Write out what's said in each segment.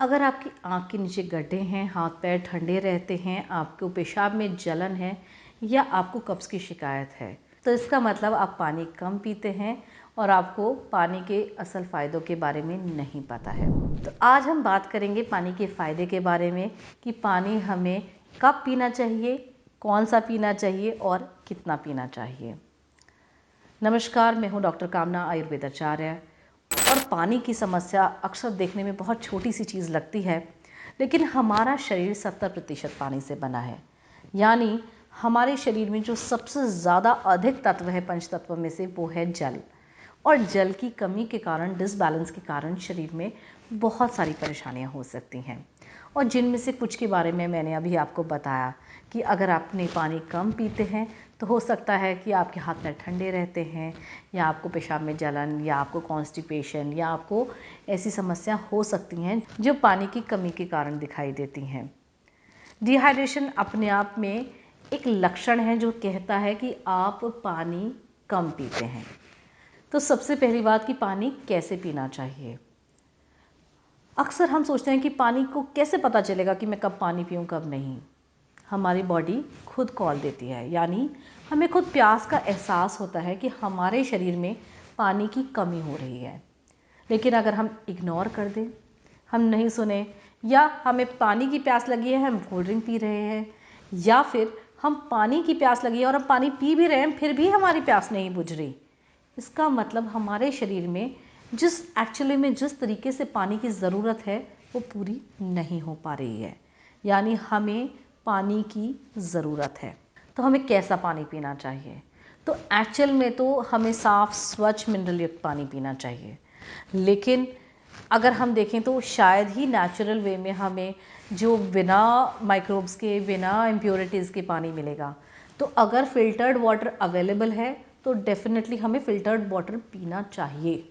अगर आपकी आँख के नीचे गड्ढे हैं, हाथ पैर ठंडे रहते हैं, आपको पेशाब में जलन है या आपको कब्ज़ की शिकायत है, तो इसका मतलब आप पानी कम पीते हैं और आपको पानी के असल फ़ायदों के बारे में नहीं पता है। तो आज हम बात करेंगे पानी के फ़ायदे के बारे में कि पानी हमें कब पीना चाहिए, कौन सा पीना चाहिए और कितना पीना चाहिए। नमस्कार, मैं हूँ डॉक्टर कामना आयुर्वेदाचार्य। और पानी की समस्या अक्सर देखने में बहुत छोटी सी चीज़ लगती है, लेकिन हमारा शरीर 70% पानी से बना है। यानी हमारे शरीर में जो सबसे ज़्यादा अधिक तत्व है पंच तत्व में से, वो है जल। और जल की कमी के कारण, डिसबैलेंस के कारण शरीर में बहुत सारी परेशानियां हो सकती हैं। और जिनमें से कुछ के बारे में मैंने अभी आपको बताया कि अगर आपने पानी कम पीते हैं तो हो सकता है कि आपके हाथ पैर ठंडे रहते हैं, या आपको पेशाब में जलन, या आपको कॉन्स्टिपेशन, या आपको ऐसी समस्या हो सकती हैं जो पानी की कमी के कारण दिखाई देती हैं। डिहाइड्रेशन अपने आप में एक लक्षण है जो कहता है कि आप पानी कम पीते हैं। तो सबसे पहली बात कि पानी कैसे पीना चाहिए। अक्सर हम सोचते हैं कि पानी को कैसे पता चलेगा कि मैं कब पानी पीऊँ कब नहीं। हमारी बॉडी खुद कॉल देती है, यानी हमें खुद प्यास का एहसास होता है कि हमारे शरीर में पानी की कमी हो रही है। लेकिन अगर हम इग्नोर कर दें, हम नहीं सुने, या हमें पानी की प्यास लगी है, हम कोल्ड ड्रिंक पी रहे हैं, या फिर हम पानी की प्यास लगी है और हम पानी पी भी रहे हैं फिर भी हमारी प्यास नहीं बुझ रही, इसका मतलब हमारे शरीर में जिस तरीके से पानी की ज़रूरत है वो पूरी नहीं हो पा रही है। यानी हमें पानी की ज़रूरत है। तो हमें कैसा पानी पीना चाहिए? तो एक्चुअल में तो हमें साफ़, स्वच्छ, मिनरल युक्त पानी पीना चाहिए। लेकिन अगर हम देखें तो शायद ही नेचुरल वे में हमें जो बिना माइक्रोब्स के, बिना इम्प्योरिटीज़ के पानी मिलेगा। तो अगर फ़िल्टर्ड वाटर अवेलेबल है तो डेफ़िनेटली हमें फ़िल्टर्ड वाटर पीना चाहिए।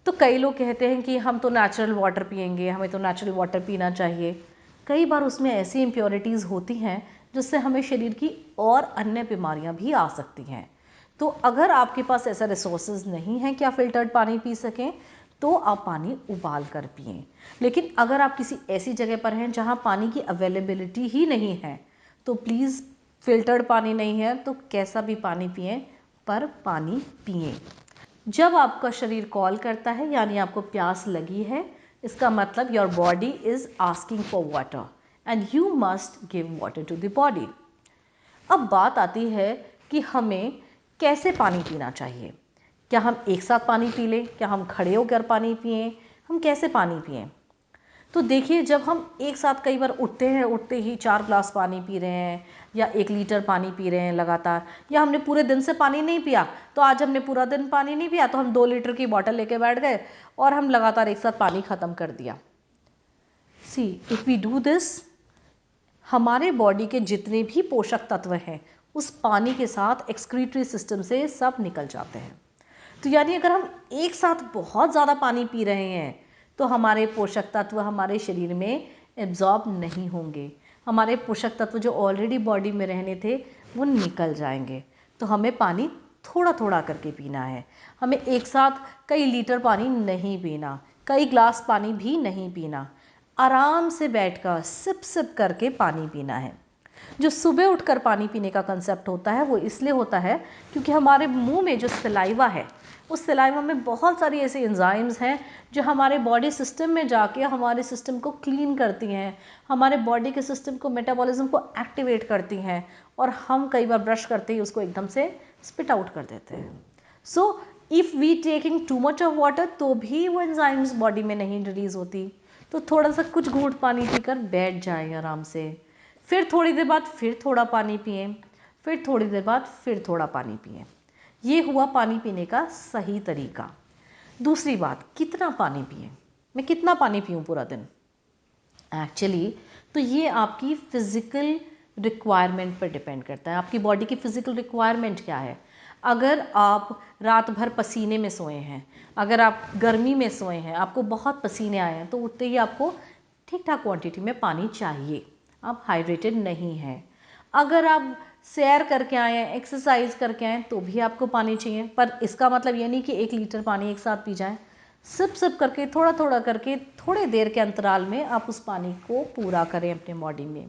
तो कई लोग कहते हैं कि हम तो नेचुरल वाटर पिएंगे, हमें तो नेचुरल वाटर पीना चाहिए। कई बार उसमें ऐसी इम्प्योरिटीज़ होती हैं जिससे हमें शरीर की और अन्य बीमारियां भी आ सकती हैं। तो अगर आपके पास ऐसा रिसोर्सेज नहीं है कि आप फ़िल्टर्ड पानी पी सकें, तो आप पानी उबाल कर पिएं। लेकिन अगर आप किसी ऐसी जगह पर हैं जहां पानी की अवेलेबिलिटी ही नहीं है, तो प्लीज़, फ़िल्टर्ड पानी नहीं है तो कैसा भी पानी पिएं, पर पानी पिएं। जब आपका शरीर कॉल करता है, यानी आपको प्यास लगी है, इसका मतलब your body is asking for water and you must give water to the body. अब बात आती है कि हमें कैसे पानी पीना चाहिए। क्या हम एक साथ पानी पी लें? क्या हम खड़े होकर पानी पिएं? हम कैसे पानी पिएं? तो देखिए, जब हम एक साथ कई बार उठते हैं, उठते ही 4 ग्लास पानी पी रहे हैं या 1 लीटर पानी पी रहे हैं लगातार, या हमने पूरे दिन से पानी नहीं पिया, तो आज हमने पूरा दिन पानी नहीं पिया तो हम 2 लीटर की बॉटल लेके बैठ गए और हम लगातार एक साथ पानी ख़त्म कर दिया। सी, इफ़ वी डू दिस, हमारे बॉडी के जितने भी पोषक तत्व हैं उस पानी के साथ एक्सक्रीटरी सिस्टम से सब निकल जाते हैं। तो यानी अगर हम एक साथ बहुत ज़्यादा पानी पी रहे हैं तो हमारे पोषक तत्व हमारे शरीर में एब्जॉर्ब नहीं होंगे। हमारे पोषक तत्व जो ऑलरेडी बॉडी में रहने थे वो निकल जाएंगे। तो हमें पानी थोड़ा थोड़ा करके पीना है। हमें एक साथ कई लीटर पानी नहीं पीना, कई ग्लास पानी भी नहीं पीना। आराम से बैठकर सिप सिप करके पानी पीना है। जो सुबह उठकर पानी पीने का कंसेप्ट होता है वो इसलिए होता है क्योंकि हमारे मुंह में जो सलाइवा है, उस सलाइवा में बहुत सारी ऐसी एंजाइम्स हैं जो हमारे बॉडी सिस्टम में जाके हमारे सिस्टम को क्लीन करती हैं, हमारे बॉडी के सिस्टम को, मेटाबॉलिज्म को एक्टिवेट करती हैं, और हम कई बार ब्रश करते ही उसको एकदम से स्पिट आउट कर देते हैं। So if we taking too much of water तो भी वो एंजाइम्स बॉडी में नहीं रिलीज होती। तो थोड़ा सा कुछ घूंट पानी पीकर बैठ जाएं आराम से, फिर थोड़ी देर बाद फिर थोड़ा पानी पिएं, फिर थोड़ी देर बाद फिर थोड़ा पानी पिएं। ये हुआ पानी पीने का सही तरीका। दूसरी बात, कितना पानी पिएं। मैं कितना पानी पीऊँ पूरा दिन? एक्चुअली तो ये आपकी फ़िज़िकल रिक्वायरमेंट पर डिपेंड करता है। आपकी बॉडी की फ़िज़िकल रिक्वायरमेंट क्या है। अगर आप रात भर पसीने में सोए हैं, अगर आप गर्मी में सोए हैं, आपको बहुत पसीने आए हैं, तो उठते ही आपको ठीक ठाक क्वांटिटी में पानी चाहिए, आप हाइड्रेटेड नहीं हैं। अगर आप सैर करके आए हैं, एक्सरसाइज करके आए हैं, तो भी आपको पानी चाहिए। पर इसका मतलब ये नहीं कि 1 लीटर पानी एक साथ पी जाएं। सिप सिप करके, थोड़ा थोड़ा करके, थोड़े देर के अंतराल में आप उस पानी को पूरा करें अपने बॉडी में।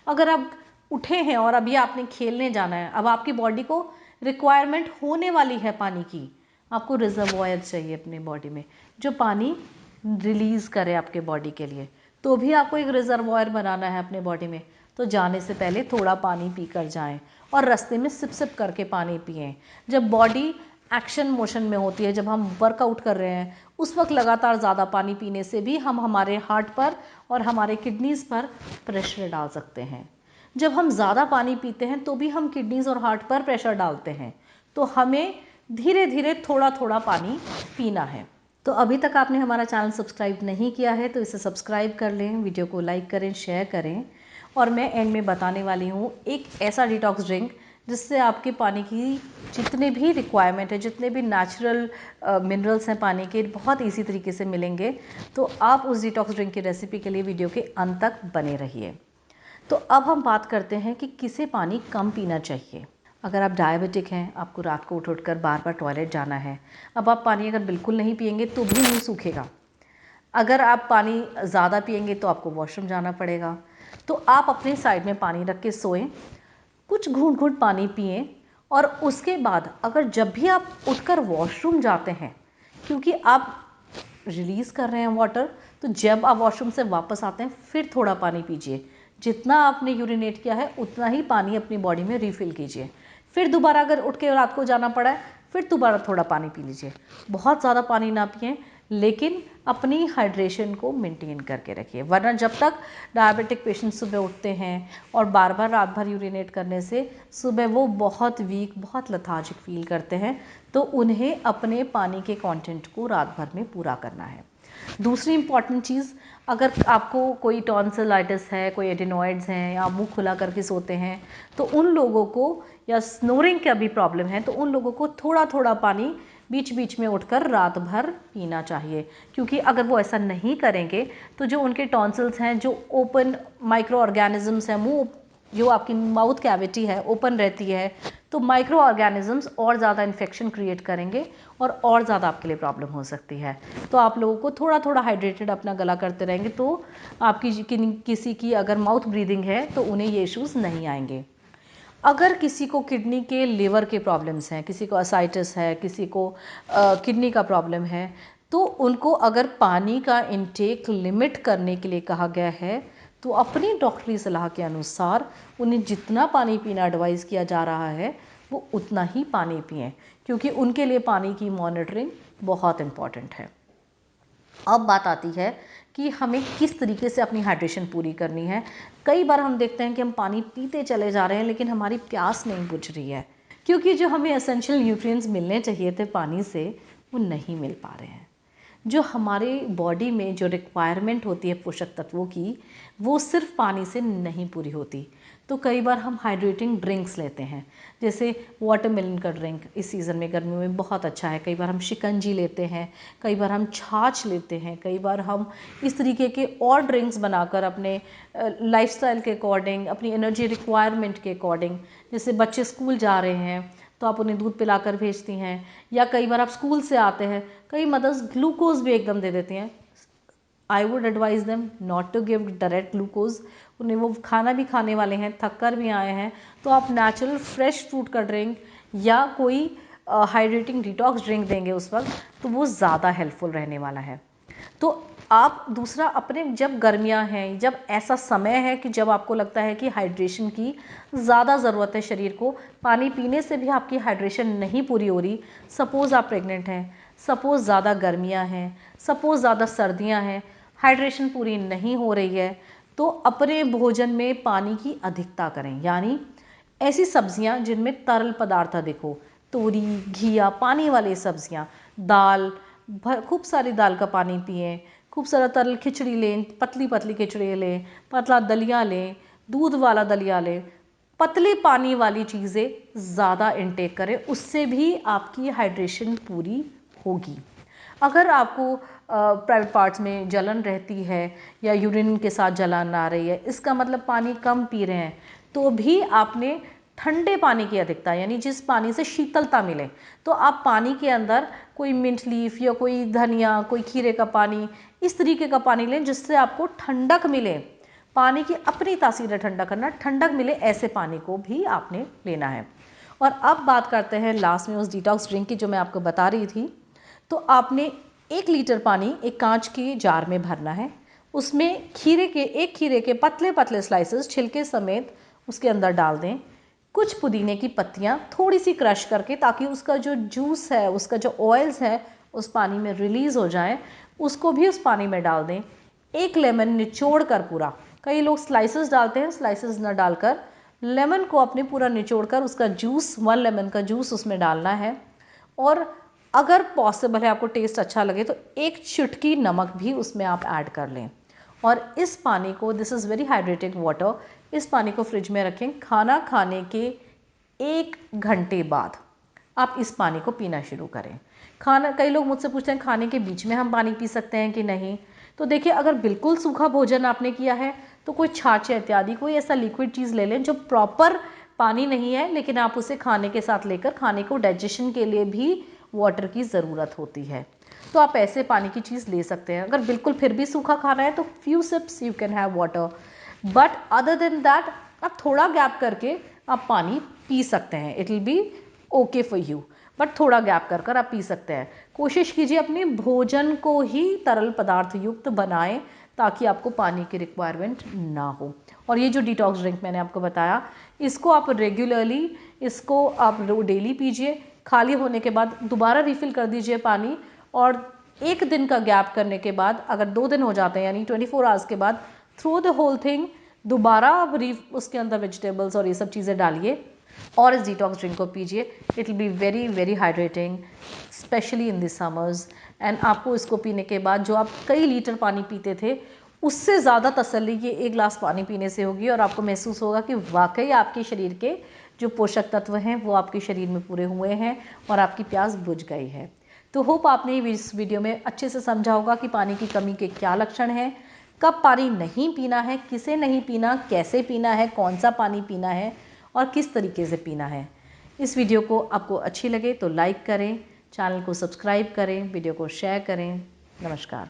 अगर आप उठे हैं और अभी आपने खेलने जाना है, अब आपकी बॉडी को रिक्वायरमेंट होने वाली है पानी की, आपको रिजर्वॉयर चाहिए अपने बॉडी में जो पानी रिलीज़ करे आपके बॉडी के लिए। तो भी आपको एक रिजर्वॉयर बनाना है अपने बॉडी में, तो जाने से पहले थोड़ा पानी पी कर जाएँ और रास्ते में सिप सिप करके पानी पिएँ। जब बॉडी एक्शन मोशन में होती है, जब हम वर्कआउट कर रहे हैं, उस वक्त लगातार ज़्यादा पानी पीने से भी हम हमारे हार्ट पर और हमारे किडनीज़ पर प्रेशर डाल सकते हैं। जब हम ज़्यादा पानी पीते हैं तो भी हम किडनीज़ और हार्ट पर प्रेशर डालते हैं। तो हमें धीरे धीरे थोड़ा थोड़ा पानी पीना है। तो अभी तक आपने हमारा चैनल सब्सक्राइब नहीं किया है तो इसे सब्सक्राइब कर लें, वीडियो को लाइक करें, शेयर करें। और मैं एंड में बताने वाली हूँ एक ऐसा डिटॉक्स ड्रिंक जिससे आपके पानी की जितने भी रिक्वायरमेंट है, जितने भी नेचुरल मिनरल्स हैं पानी के, बहुत इजी तरीके से मिलेंगे। तो आप उस डिटॉक्स ड्रिंक की रेसिपी के लिए वीडियो के अंत तक बने रहिए। तो अब हम बात करते हैं कि किसे पानी कम पीना चाहिए। अगर आप डायबिटिक हैं, आपको रात को उठ कर बार बार टॉयलेट जाना है, अब आप पानी अगर बिल्कुल नहीं पिएंगे तो भी मुंह सूखेगा। अगर आप पानी ज़्यादा पिएंगे तो आपको वॉशरूम जाना पड़ेगा। तो आप अपने साइड में पानी रख के सोएं, कुछ घूंट घूंट पानी पिएं और उसके बाद अगर जब भी आप उठकर वॉशरूम जाते हैं, क्योंकि आप रिलीज़ कर रहे हैं वाटर, तो जब आप वॉशरूम से वापस आते हैं फिर थोड़ा पानी पीजिए। जितना आपने यूरिनेट किया है उतना ही पानी अपनी बॉडी में रिफ़िल कीजिए। फिर दोबारा अगर उठ के रात को जाना पड़ा है फिर दोबारा थोड़ा पानी पी लीजिए। बहुत ज़्यादा पानी ना पिएं, लेकिन अपनी हाइड्रेशन को मेंटेन करके रखिए, वरना जब तक डायबिटिक पेशेंट सुबह उठते हैं और बार बार रात भर यूरिनेट करने से सुबह वो बहुत वीक, बहुत लेथार्जिक फील करते हैं। तो उन्हें अपने पानी के कंटेंट को रात भर में पूरा करना है। दूसरी इंपॉर्टेंट चीज़, अगर आपको कोई टॉन्सिलाइटिस है, कोई एडिनॉइड्स हैं या मुंह खुला करके सोते हैं, तो उन लोगों को, या स्नोरिंग का भी प्रॉब्लम है, तो उन लोगों को थोड़ा थोड़ा पानी बीच बीच में उठकर रात भर पीना चाहिए। क्योंकि अगर वो ऐसा नहीं करेंगे तो जो उनके टॉन्सिल्स हैं, जो ओपन माइक्रो ऑर्गेनिजम्स हैं, मुंह जो आपकी माउथ कैविटी है ओपन रहती है, तो माइक्रो ऑर्गेनिजम्स और ज़्यादा इन्फेक्शन क्रिएट करेंगे और ज़्यादा आपके लिए प्रॉब्लम हो सकती है। तो आप लोगों को थोड़ा थोड़ा हाइड्रेटेड अपना गला करते रहेंगे तो आपकी किसी की अगर माउथ ब्रीदिंग है तो उन्हें ये इश्यूज़ नहीं आएंगे। अगर किसी को किडनी के लिवर के प्रॉब्लम्स हैं, किसी को असाइटिस है, किसी को किडनी का प्रॉब्लम है, तो उनको अगर पानी का इंटेक लिमिट करने के लिए कहा गया है तो अपनी डॉक्टरी सलाह के अनुसार उन्हें जितना पानी पीना एडवाइस किया जा रहा है वो उतना ही पानी पिएं, क्योंकि उनके लिए पानी की मॉनिटरिंग बहुत इम्पॉर्टेंट है। अब बात आती है कि हमें किस तरीके से अपनी हाइड्रेशन पूरी करनी है। कई बार हम देखते हैं कि हम पानी पीते चले जा रहे हैं लेकिन हमारी प्यास नहीं बुझ रही है, क्योंकि जो हमें एसेंशियल न्यूट्रिएंट्स मिलने चाहिए थे पानी से वो नहीं मिल पा रहे हैं। जो हमारे बॉडी में जो रिक्वायरमेंट होती है पोषक तत्वों की, वो सिर्फ पानी से नहीं पूरी होती। तो कई बार हम हाइड्रेटिंग ड्रिंक्स लेते हैं, जैसे वाटरमेलन का ड्रिंक इस सीज़न में गर्मियों में बहुत अच्छा है। कई बार हम शिकंजी लेते हैं, कई बार हम छाछ लेते हैं, कई बार हम इस तरीके के और ड्रिंक्स बनाकर अपने लाइफस्टाइल के अकॉर्डिंग, अपनी एनर्जी रिक्वायरमेंट के अकॉर्डिंग, जैसे बच्चे स्कूल जा रहे हैं तो आप उन्हें दूध पिलाकर भेजती हैं, या कई बार आप स्कूल से आते हैं, कई मदर्स ग्लूकोज भी एकदम दे देती हैं। I would advise them not to give direct glucose. उन्हें वो खाना भी खाने वाले हैं, थक कर भी आए हैं, तो आप नेचुरल फ्रेश फ्रूट का ड्रिंक या कोई हाइड्रेटिंग डिटॉक्स ड्रिंक देंगे उस वक्त, तो वो ज़्यादा हेल्पफुल रहने वाला है। तो आप दूसरा, अपने जब गर्मियां हैं, जब ऐसा समय है कि जब आपको लगता है कि हाइड्रेशन की ज़्यादा ज़रूरत है शरीर को, पानी पीने से भी आपकी हाइड्रेशन नहीं पूरी हो रही, सपोज़ आप प्रेग्नेंट हैं, सपोज़ ज़्यादा गर्मियां हैं, सपोज़ ज़्यादा सर्दियां हैं, हाइड्रेशन पूरी नहीं हो रही है, तो अपने भोजन में पानी की अधिकता करें। यानी ऐसी सब्जियां जिनमें तरल पदार्थ अधिक हो, तोरी, घिया, पानी वाली सब्जियां, दाल, खूब सारी दाल का पानी पिएं, खूब सारा तरल खिचड़ी लें, पतली पतली खिचड़ी लें, पतला दलिया लें, दूध वाला दलिया लें, पतले पानी वाली चीज़ें ज़्यादा इंटेक करें, उससे भी आपकी हाइड्रेशन पूरी होगी। अगर आपको प्राइवेट पार्ट्स में जलन रहती है या यूरिन के साथ जलन आ रही है, इसका मतलब पानी कम पी रहे हैं, तो भी आपने ठंडे पानी की अधिकता, यानी जिस पानी से शीतलता मिले। तो आप पानी के अंदर कोई मिंट लीफ या कोई धनिया, कोई खीरे का पानी, इस तरीके का पानी लें जिससे आपको ठंडक मिले। पानी की अपनी तासीर है ठंडा करना, ठंडक मिले ऐसे पानी को भी आपने लेना है। और अब बात करते हैं लास्ट में उस डिटॉक्स ड्रिंक की जो मैं आपको बता रही थी। तो आपने 1 लीटर पानी एक कांच की जार में भरना है, उसमें एक खीरे के पतले पतले स्लाइसेस छिलके समेत उसके अंदर डाल दें। कुछ पुदीने की पत्तियां थोड़ी सी क्रश करके, ताकि उसका जो जूस है, उसका जो ऑयल्स है उस पानी में रिलीज हो जाए, उसको भी उस पानी में डाल दें। 1 लेमन निचोड़ कर पूरा, कई लोग स्लाइसेस डालते हैं, स्लाइसेस न डालकर लेमन को अपने पूरा निचोड़ कर उसका जूस, 1 लेमन का जूस उसमें डालना है। और अगर पॉसिबल है, आपको टेस्ट अच्छा लगे तो 1 चुटकी नमक भी उसमें आप ऐड कर लें। और इस पानी को, this is very hydrating water, इस पानी को फ्रिज में रखें। खाना खाने के 1 घंटे बाद आप इस पानी को पीना शुरू करें। कई लोग मुझसे पूछते हैं खाने के बीच में हम पानी पी सकते हैं कि नहीं। तो देखिए, अगर बिल्कुल सूखा भोजन आपने किया है तो कोई छाछ इत्यादि कोई ऐसा लिक्विड चीज़ ले लें जो प्रॉपर पानी नहीं है, लेकिन आप उसे खाने के साथ लेकर, खाने को डाइजेशन के लिए भी वाटर की ज़रूरत होती है, तो आप ऐसे पानी की चीज़ ले सकते हैं। अगर बिल्कुल फिर भी सूखा खाना है तो few sips you can have water, but other than that आप थोड़ा गैप करके आप पानी पी सकते हैं। It will be okay for you, but थोड़ा गैप कर कर आप पी सकते हैं। कोशिश कीजिए अपने भोजन को ही तरल पदार्थ युक्त बनाएं, ताकि आपको पानी की रिक्वायरमेंट ना हो। और ये जो डिटॉक्स ड्रिंक मैंने आपको बताया, इसको आप रेगुलरली, इसको आप डेली पीजिए। खाली होने के बाद दोबारा रिफ़िल कर दीजिए पानी, और 1 दिन का गैप करने के बाद, अगर 2 दिन हो जाते हैं यानी 24 आवर्स के बाद, थ्रू द होल थिंग दोबारा आप उसके अंदर वेजिटेबल्स और ये सब चीज़ें डालिए और इस डिटॉक्स ड्रिंक को पीजिए। It will be very very hydrating, specially in the summers. And आपको इसको पीने के बाद जो आप कई लीटर पानी पीते थे, उससे ज़्यादा तसल्ली ये 1 गिलास पानी पीने से होगी, और आपको महसूस होगा कि वाकई आपके शरीर के जो पोषक तत्व हैं वो आपके शरीर में पूरे हुए हैं और आपकी प्यास बुझ गई है। तो होप आपने इस वीडियो में अच्छे से समझा होगा कि पानी की कमी के क्या लक्षण हैं, कब पानी नहीं पीना है, किसे नहीं पीना, कैसे पीना है, कौन सा पानी पीना है और किस तरीके से पीना है। इस वीडियो को आपको अच्छी लगे तो लाइक करें, चैनल को सब्सक्राइब करें, वीडियो को शेयर करें। नमस्कार।